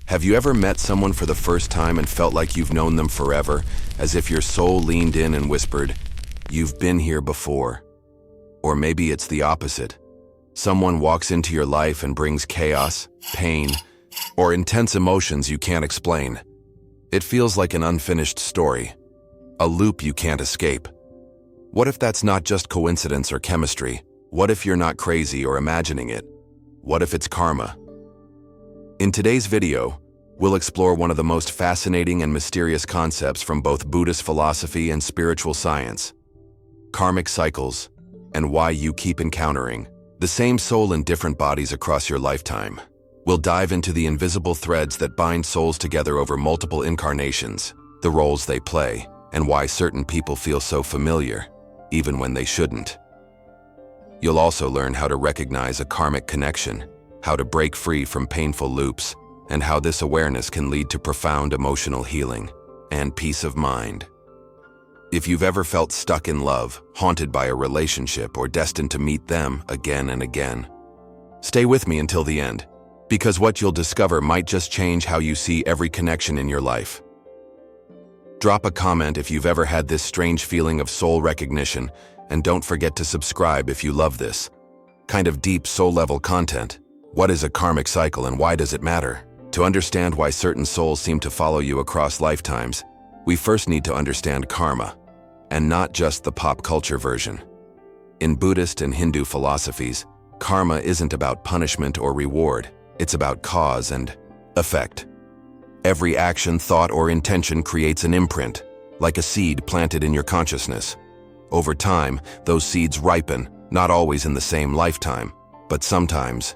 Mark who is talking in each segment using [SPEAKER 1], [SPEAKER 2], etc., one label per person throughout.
[SPEAKER 1] Have you ever met someone for the first time and felt like you've known them forever, as if your soul leaned in and whispered, "You've been here before"? Or maybe it's the opposite. Someone walks into your life and brings chaos, pain, or intense emotions you can't explain. It feels like an unfinished story, a loop you can't escape. What if that's not just coincidence or chemistry? What if you're not crazy or imagining it? What if it's karma? In today's video, we'll explore one of the most fascinating and mysterious concepts from both Buddhist philosophy and spiritual science: karmic cycles, and why you keep encountering the same soul in different bodies across your lifetime. We'll dive into the invisible threads that bind souls together over multiple incarnations, the roles they play, and why certain people feel so familiar, even when they shouldn't. You'll also learn how to recognize a karmic connection, how to break free from painful loops, and how this awareness can lead to profound emotional healing and peace of mind. If you've ever felt stuck in love, haunted by a relationship, or destined to meet them again and again, stay with me until the end, because what you'll discover might just change how you see every connection in your life. Drop a comment if you've ever had this strange feeling of soul recognition, and don't forget to subscribe if you love this kind of deep soul-level content. What is a karmic cycle and why does it matter? To understand why certain souls seem to follow you across lifetimes, we first need to understand karma, and not just the pop culture version. In Buddhist and Hindu philosophies, karma isn't about punishment or reward, it's about cause and effect. Every action, thought, or intention creates an imprint, like a seed planted in your consciousness. Over time, those seeds ripen, not always in the same lifetime, but sometimes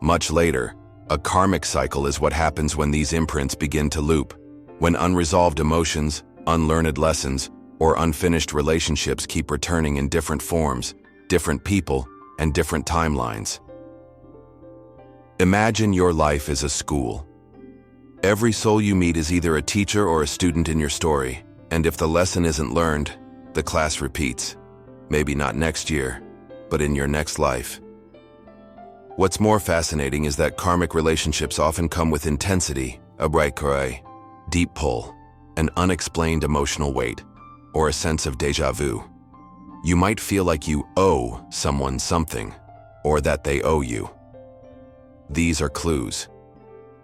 [SPEAKER 1] much later. A karmic cycle is what happens when these imprints begin to loop, when unresolved emotions, unlearned lessons, or unfinished relationships keep returning in different forms, different people, and different timelines. Imagine your life is a school. Every soul you meet is either a teacher or a student in your story, and if the lesson isn't learned, the class repeats. Maybe not next year, but in your next life. What's more fascinating is that karmic relationships often come with intensity, a bright cry, deep pull, an unexplained emotional weight, or a sense of déjà vu. You might feel like you owe someone something, or that they owe you. These are clues.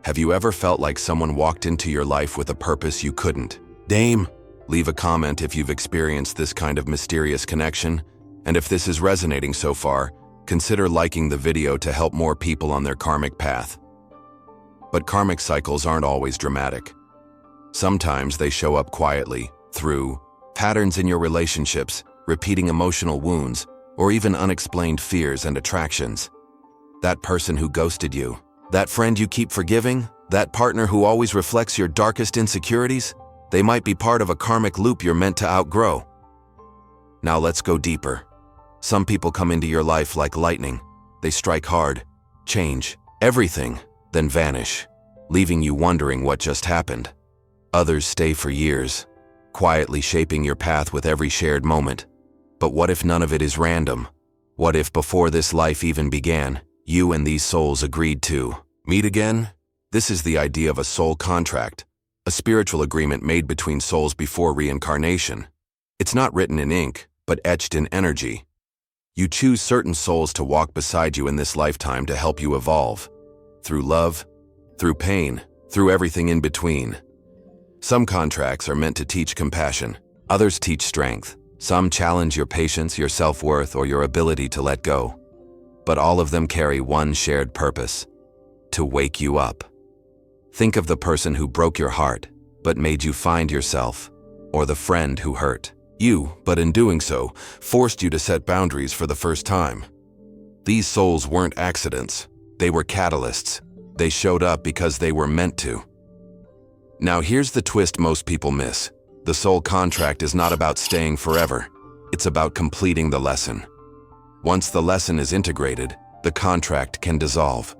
[SPEAKER 1] Have you ever felt like someone walked into your life with a purpose you couldn't name? Leave a comment if you've experienced this kind of mysterious connection, and if this is resonating so far, consider liking the video to help more people on their karmic path. But karmic cycles aren't always dramatic. Sometimes they show up quietly, through patterns in your relationships, repeating emotional wounds, or even unexplained fears and attractions. That person who ghosted you, that friend you keep forgiving, that partner who always reflects your darkest insecurities, they might be part of a karmic loop you're meant to outgrow. Now let's go deeper. Some people come into your life like lightning. They strike hard, change everything, then vanish, leaving you wondering what just happened. Others stay for years, quietly shaping your path with every shared moment. But what if none of it is random? What if before this life even began, you and these souls agreed to meet again? This is the idea of a soul contract, a spiritual agreement made between souls before reincarnation. It's not written in ink, but etched in energy. You choose certain souls to walk beside you in this lifetime to help you evolve. Through love, through pain, through everything in between. Some contracts are meant to teach compassion. Others teach strength. Some challenge your patience, your self-worth, or your ability to let go. But all of them carry one shared purpose: to wake you up. Think of the person who broke your heart, but made you find yourself, or the friend who hurt you, but in doing so, forced you to set boundaries for the first time. These souls weren't accidents. They were catalysts. They showed up because they were meant to. Now here's the twist most people miss. The soul contract is not about staying forever. It's about completing the lesson. Once the lesson is integrated, the contract can dissolve.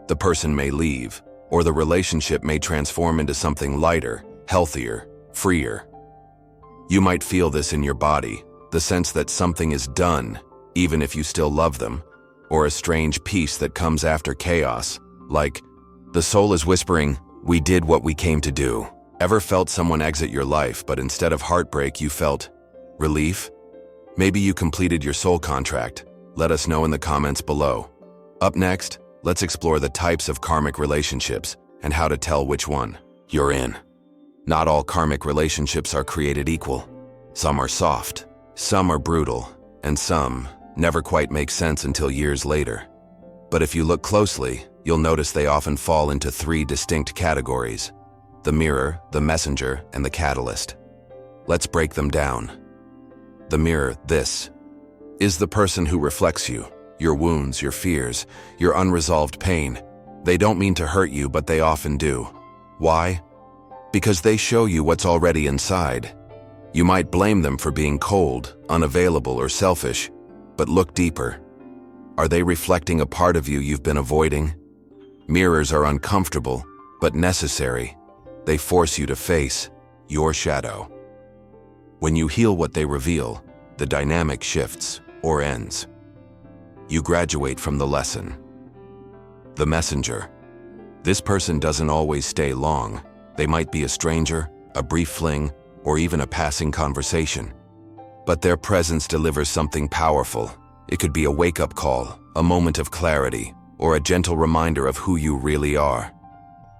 [SPEAKER 1] The person may leave, or the relationship may transform into something lighter, healthier, freer. You might feel this in your body, the sense that something is done, even if you still love them, or a strange peace that comes after chaos, like the soul is whispering, We did what we came to do. Ever felt someone exit your life, but instead of heartbreak, you felt relief? Maybe you completed your soul contract. Let us know in the comments below. Up next, let's explore the types of karmic relationships and how to tell which one you're in. Not all karmic relationships are created equal. Some are soft, some are brutal, and some never quite make sense until years later. But if you look closely, you'll notice they often fall into three distinct categories: the mirror, the messenger, and the catalyst. Let's break them down. The mirror, this is the person who reflects you, your wounds, your fears, your unresolved pain. They don't mean to hurt you, but they often do. Why? Because they show you what's already inside. You might blame them for being cold, unavailable, or selfish, but look deeper. Are they reflecting a part of you you've been avoiding? Mirrors are uncomfortable, but necessary. They force you to face your shadow. When you heal what they reveal, the dynamic shifts or ends. You graduate from the lesson. The messenger. This person doesn't always stay long. They might be a stranger, a brief fling, or even a passing conversation. But their presence delivers something powerful. It could be a wake-up call, a moment of clarity, or a gentle reminder of who you really are.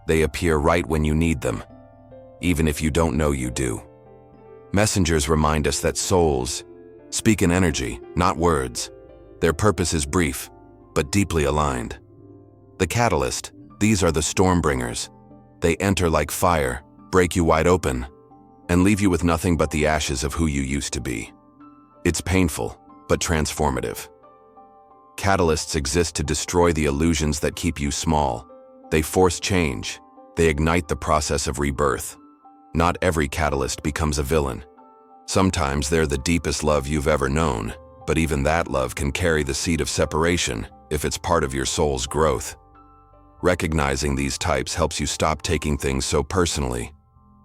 [SPEAKER 1] They appear right when you need them, even if you don't know you do. Messengers remind us that souls speak in energy, not words. Their purpose is brief, but deeply aligned. The catalyst, these are the storm bringers. They enter like fire, break you wide open, and leave you with nothing but the ashes of who you used to be. It's painful, but transformative. Catalysts exist to destroy the illusions that keep you small. They force change. They ignite the process of rebirth. Not every catalyst becomes a villain. Sometimes they're the deepest love you've ever known, but even that love can carry the seed of separation if it's part of your soul's growth. Recognizing these types helps you stop taking things so personally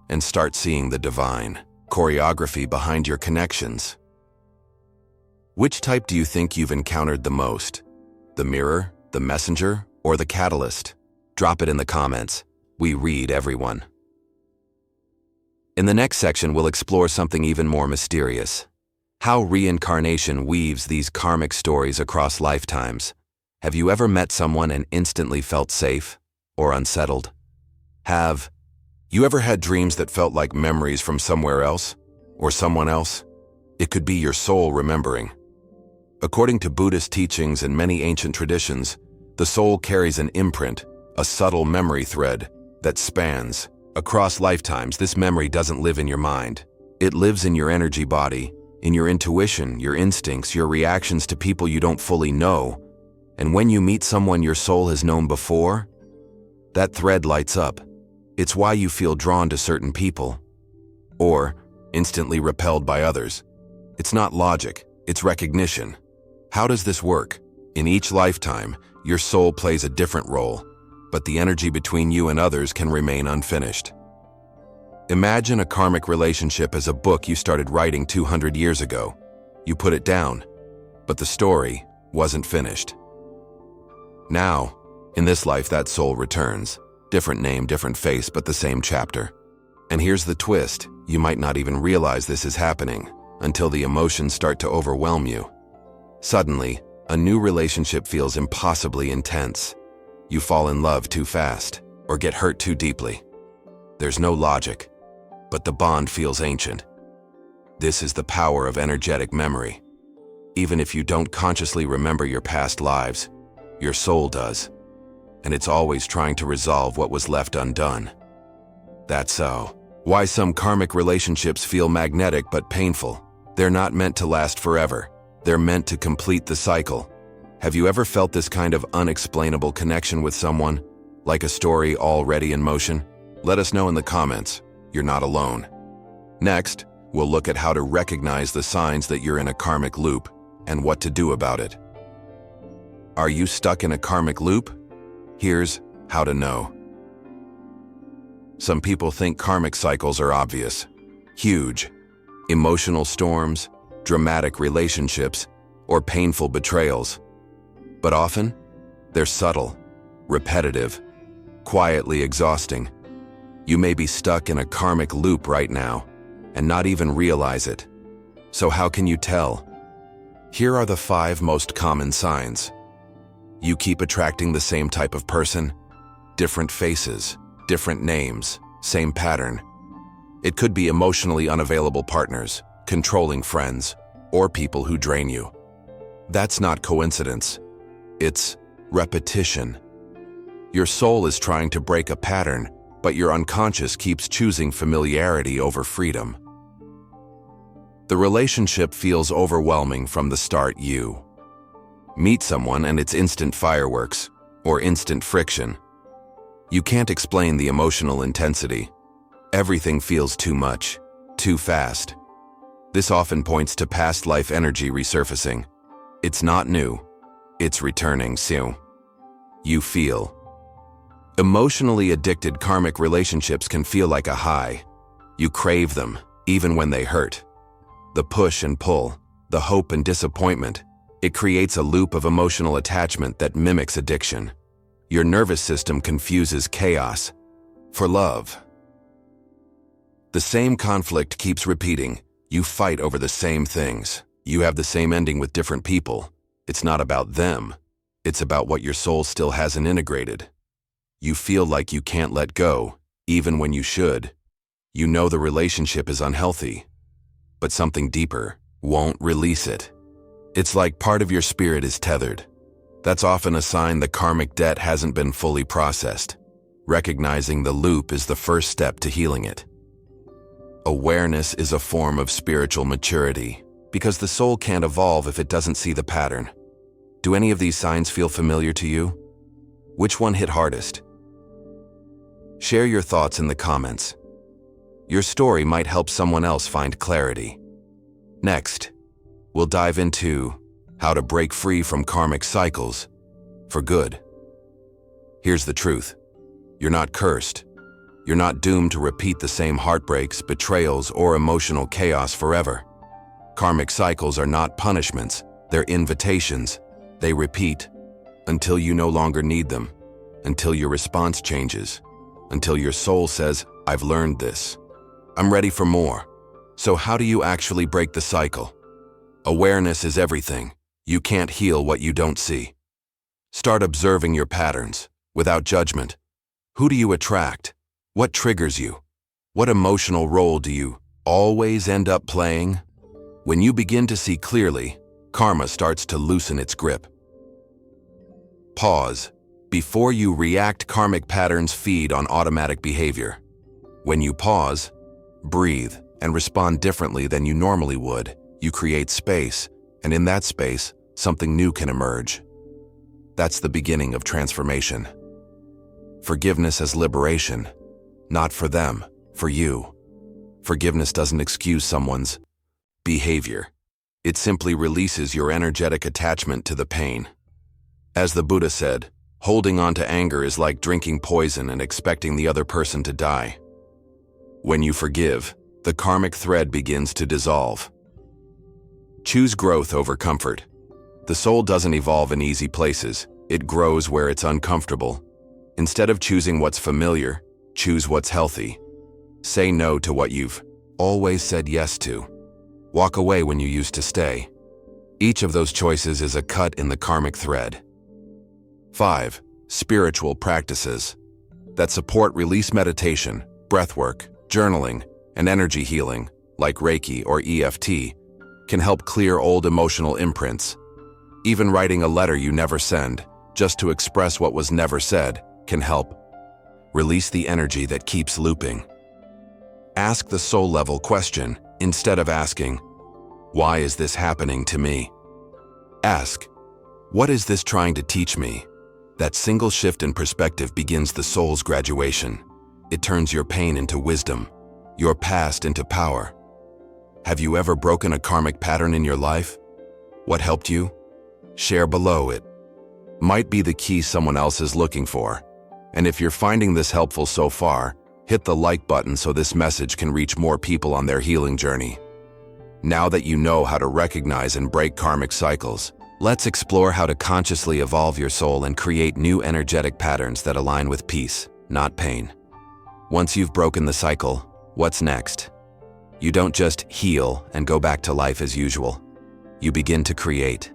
[SPEAKER 1] and start seeing the divine choreography behind your connections. Which type do you think you've encountered the most? The mirror, the messenger, or the catalyst? Drop it in the comments. We read everyone. In the next section, we'll explore something even more mysterious: how reincarnation weaves these karmic stories across lifetimes. Have you ever met someone and instantly felt safe or unsettled? Have you ever had dreams that felt like memories from somewhere else or someone else? It could be your soul remembering. According to Buddhist teachings and many ancient traditions, the soul carries an imprint, a subtle memory thread that spans across lifetimes. This memory doesn't live in your mind. It lives in your energy body, in your intuition, your instincts, your reactions to people you don't fully know. And when you meet someone your soul has known before, that thread lights up. It's why you feel drawn to certain people, or instantly repelled by others. It's not logic, it's recognition. How does this work? In each lifetime, your soul plays a different role, but the energy between you and others can remain unfinished. Imagine a karmic relationship as a book you started writing 200 years ago. You put it down, but the story wasn't finished. Now, in this life, that soul returns. Different name, different face, but the same chapter. And here's the twist: you might not even realize this is happening until the emotions start to overwhelm you. Suddenly, a new relationship feels impossibly intense. You fall in love too fast, or get hurt too deeply. There's no logic, but the bond feels ancient. This is the power of energetic memory. Even if you don't consciously remember your past lives, your soul does, and it's always trying to resolve what was left undone. That's so. Why some karmic relationships feel magnetic but painful. They're not meant to last forever. They're meant to complete the cycle. Have you ever felt this kind of unexplainable connection with someone, like a story already in motion? Let us know in the comments. You're not alone. Next, we'll look at how to recognize the signs that you're in a karmic loop and what to do about it. Are you stuck in a karmic loop? Here's how to know. Some people think karmic cycles are obvious. Huge. Emotional storms, dramatic relationships, or painful betrayals. But often, they're subtle, repetitive, quietly exhausting. You may be stuck in a karmic loop right now and not even realize it. So how can you tell? Here are the 5 most common signs. You keep attracting the same type of person, different faces, different names, same pattern. It could be emotionally unavailable partners, controlling friends, or people who drain you. That's not coincidence. It's repetition. Your soul is trying to break a pattern, but your unconscious keeps choosing familiarity over freedom. The relationship feels overwhelming from the start. You meet someone and it's instant fireworks or instant friction. You can't explain the emotional intensity. Everything feels too much, too fast. This often points to past life energy resurfacing. It's not new, it's returning soon. You feel. Emotionally addicted karmic relationships can feel like a high. You crave them, even when they hurt. The push and pull, the hope and disappointment, it creates a loop of emotional attachment that mimics addiction. Your nervous system confuses chaos for love. The same conflict keeps repeating. You fight over the same things. You have the same ending with different people. It's not about them. It's about what your soul still hasn't integrated. You feel like you can't let go, even when you should. You know the relationship is unhealthy, but something deeper won't release it. It's like part of your spirit is tethered. That's often a sign the karmic debt hasn't been fully processed. Recognizing the loop is the first step to healing it. Awareness is a form of spiritual maturity, because the soul can't evolve if it doesn't see the pattern. Do any of these signs feel familiar to you? Which one hit hardest? Share your thoughts in the comments. Your story might help someone else find clarity. Next, we'll dive into how to break free from karmic cycles for good. Here's the truth. You're not cursed. You're not doomed to repeat the same heartbreaks, betrayals, or emotional chaos forever. Karmic cycles are not punishments, they're invitations. They repeat until you no longer need them, until your response changes, until your soul says, I've learned this. I'm ready for more. So how do you actually break the cycle? Awareness is everything. You can't heal what you don't see. Start observing your patterns, without judgment. Who do you attract? What triggers you? What emotional role do you always end up playing? When you begin to see clearly, karma starts to loosen its grip. Pause. Before you react, karmic patterns feed on automatic behavior. When you pause, breathe, and respond differently than you normally would, you create space, and in that space, something new can emerge. That's the beginning of transformation. Forgiveness as liberation. Not for them, for you. Forgiveness doesn't excuse someone's behavior. It simply releases your energetic attachment to the pain. As the Buddha said, holding on to anger is like drinking poison and expecting the other person to die. When you forgive, the karmic thread begins to dissolve. Choose growth over comfort. The soul doesn't evolve in easy places. It grows where it's uncomfortable. Instead of choosing what's familiar, choose what's healthy. Say no to what you've always said yes to. Walk away when you used to stay. Each of those choices is a cut in the karmic thread. 5. Spiritual practices that support release meditation, breathwork, journaling, and energy healing, like Reiki or EFT, can help clear old emotional imprints. Even writing a letter you never send, just to express what was never said, can help. Release the energy that keeps looping. Ask the soul-level question instead of asking, why is this happening to me? Ask, what is this trying to teach me? That single shift in perspective begins the soul's graduation. It turns your pain into wisdom, your past into power. Have you ever broken a karmic pattern in your life? What helped you? Share below. It might be the key someone else is looking for. And if you're finding this helpful so far, hit the like button so this message can reach more people on their healing journey. Now that you know how to recognize and break karmic cycles, let's explore how to consciously evolve your soul and create new energetic patterns that align with peace, not pain. Once you've broken the cycle, what's next? You don't just heal and go back to life as usual. You begin to create.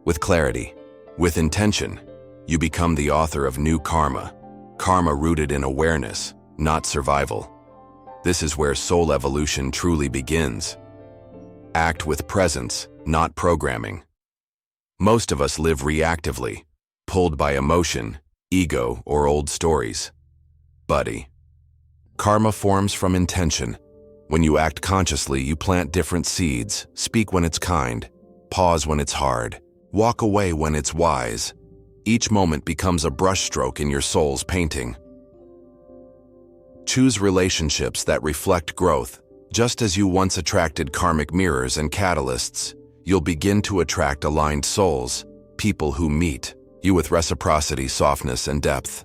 [SPEAKER 1] With clarity, with intention, you become the author of new karma. Karma rooted in awareness, not survival. This is where soul evolution truly begins. Act with presence, not programming. Most of us live reactively, pulled by emotion, ego, or old stories. Buddy. Karma forms from intention. When you act consciously, you plant different seeds, speak when it's kind, pause when it's hard, walk away when it's wise. Each moment becomes a brushstroke in your soul's painting. Choose relationships that reflect growth. Just as you once attracted karmic mirrors and catalysts, you'll begin to attract aligned souls, people who meet you with reciprocity, softness, and depth.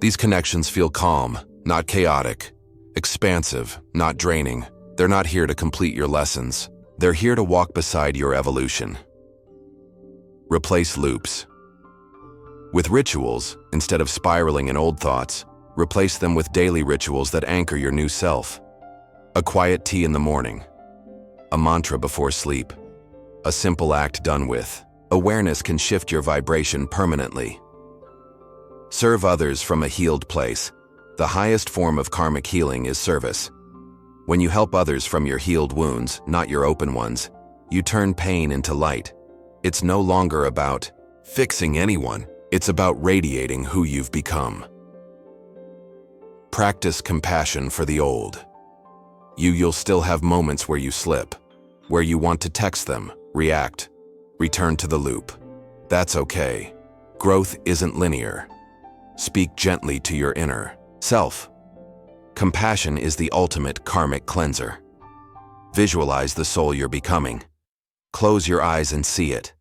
[SPEAKER 1] These connections feel calm, not chaotic, expansive, not draining. They're not here to complete your lessons. They're here to walk beside your evolution. Replace loops. With rituals, instead of spiraling in old thoughts, replace them with daily rituals that anchor your new self. A quiet tea in the morning, a mantra before sleep, a simple act done with awareness can shift your vibration permanently. Serve others from a healed place. The highest form of karmic healing is service. When you help others from your healed wounds, not your open ones, you turn pain into light. It's no longer about fixing anyone. It's about radiating who you've become. Practice compassion for the old. You'll still have moments where you slip, where you want to text them, react, return to the loop. That's okay. Growth isn't linear. Speak gently to your inner self. Compassion is the ultimate karmic cleanser. Visualize the soul you're becoming. Close your eyes and see it.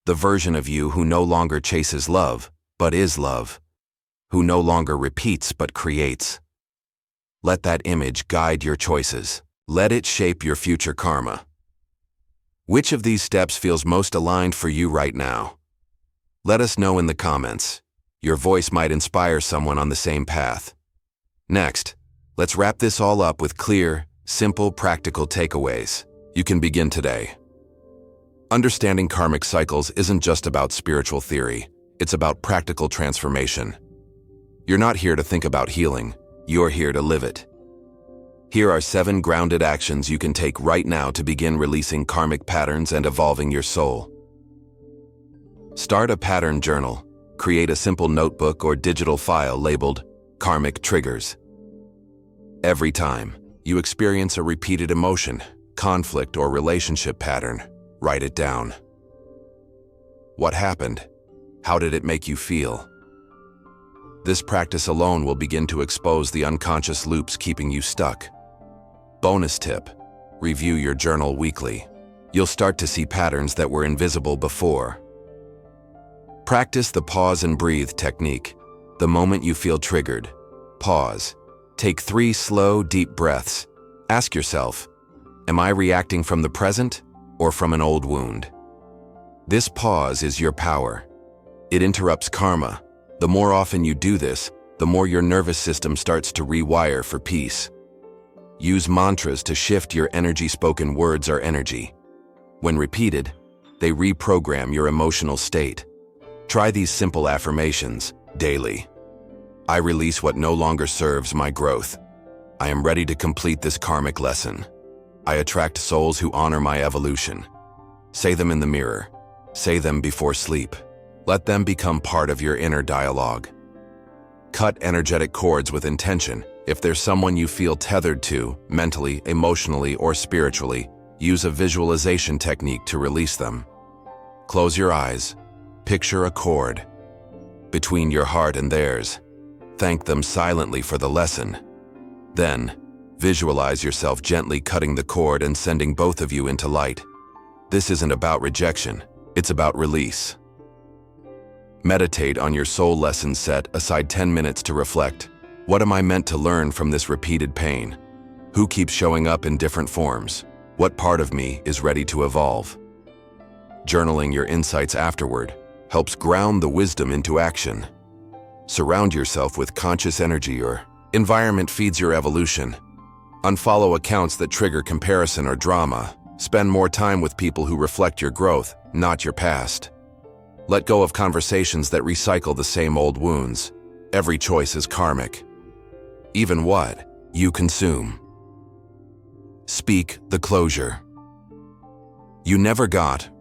[SPEAKER 1] The version of you who no longer chases love, but is love. Who no longer repeats, but creates. Let that image guide your choices. Let it shape your future karma. Which of these steps feels most aligned for you right now? Let us know in the comments. Your voice might inspire someone on the same path. Next, let's wrap this all up with clear, simple, practical takeaways you can begin today. Understanding karmic cycles isn't just about spiritual theory. It's about practical transformation. You're not here to think about healing. You're here to live it. Here are 7 grounded actions you can take right now to begin releasing karmic patterns and evolving your soul. Start a pattern journal. Create a simple notebook or digital file labeled Karmic Triggers. Every time you experience a repeated emotion, conflict, or relationship pattern, write it down. What happened? How did it make you feel? This practice alone will begin to expose the unconscious loops keeping you stuck. Bonus tip: review your journal weekly. You'll start to see patterns that were invisible before. Practice the pause and breathe technique. The moment you feel triggered, pause. Take 3 slow, deep breaths. Ask yourself, am I reacting from the present or from an old wound? This pause is your power. It interrupts karma. The more often you do this, the more your nervous system starts to rewire for peace. Use mantras to shift your energy. Spoken words are energy. When repeated, they reprogram your emotional state. Try these simple affirmations daily. I release what no longer serves my growth. I am ready to complete this karmic lesson. I attract souls who honor my evolution. Say them in the mirror. Say them before sleep. Let them become part of your inner dialogue. Cut energetic cords with intention. If there's someone you feel tethered to, mentally, emotionally, or spiritually, use a visualization technique to release them. Close your eyes. Picture a cord between your heart and theirs. Thank them silently for the lesson. Then, visualize yourself gently cutting the cord and sending both of you into light. This isn't about rejection. It's about release. Meditate on your soul lesson. Set aside 10 minutes to reflect. What am I meant to learn from this repeated pain? Who keeps showing up in different forms? What part of me is ready to evolve? Journaling your insights afterward helps ground the wisdom into action. Surround yourself with conscious energy or Environment feeds your evolution. Unfollow accounts that trigger comparison or drama. Spend more time with people who reflect your growth, not your past. Let go of conversations that recycle the same old wounds. Every choice is karmic. Even what you consume. Speak the closure. You never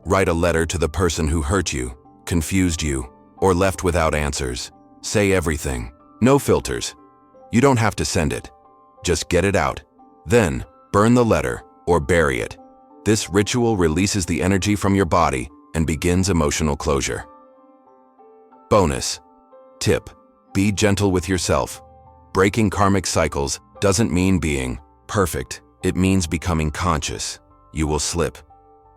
[SPEAKER 1] write a letter to the person who hurt you, confused you, or left without answers. Say everything. No filters. You don't have to send it. Just get it out. Then, burn the letter or bury it. This ritual releases the energy from your body and begins emotional closure. Bonus tip: be gentle with yourself. Breaking karmic cycles doesn't mean being perfect. It means becoming conscious. You will slip.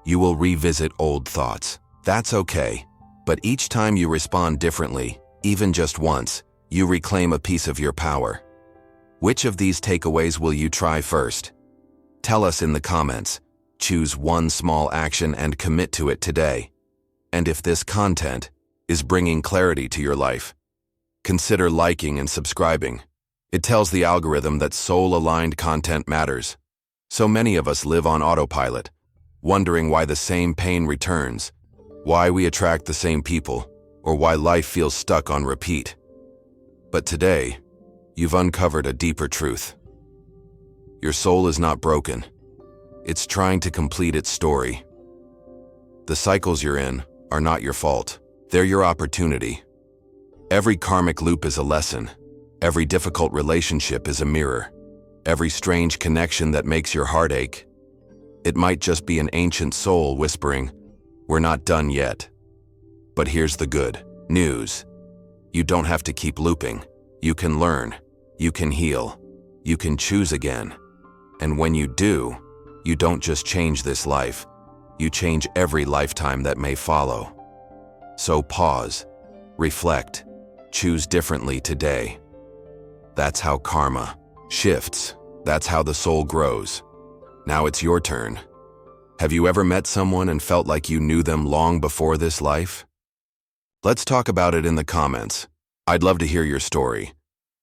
[SPEAKER 1] You will revisit old thoughts. That's okay. But each time you respond differently, even just once, you reclaim a piece of your power. Which of these takeaways will you try first? Tell us in the comments. Choose one small action and commit to it today. And if this content is bringing clarity to your life, consider liking and subscribing. It tells the algorithm that soul-aligned content matters. So many of us live on autopilot, wondering why the same pain returns, why we attract the same people, or why life feels stuck on repeat. But today, you've uncovered a deeper truth. Your soul is not broken. It's trying to complete its story. The cycles you're in are not your fault. They're your opportunity. Every karmic loop is a lesson. Every difficult relationship is a mirror. Every strange connection that makes your heart ache. It might just be an ancient soul whispering, "We're not done yet." But here's the good news. You don't have to keep looping. You can learn. You can heal. You can choose again. And when you do, you don't just change this life. You change every lifetime that may follow. So pause, reflect, choose differently today. That's how karma shifts. That's how the soul grows. Now it's your turn. Have you ever met someone and felt like you knew them long before this life? Let's talk about it in the comments. I'd love to hear your story.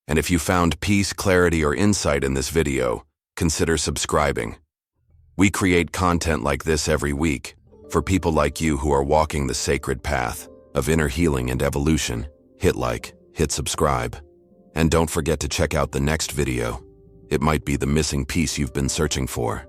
[SPEAKER 1] And if you found peace, clarity, or insight in this video, consider subscribing. We create content like this every week for people like you who are walking the sacred path of inner healing and evolution. Hit like, hit subscribe. And don't forget to check out the next video. It might be the missing piece you've been searching for.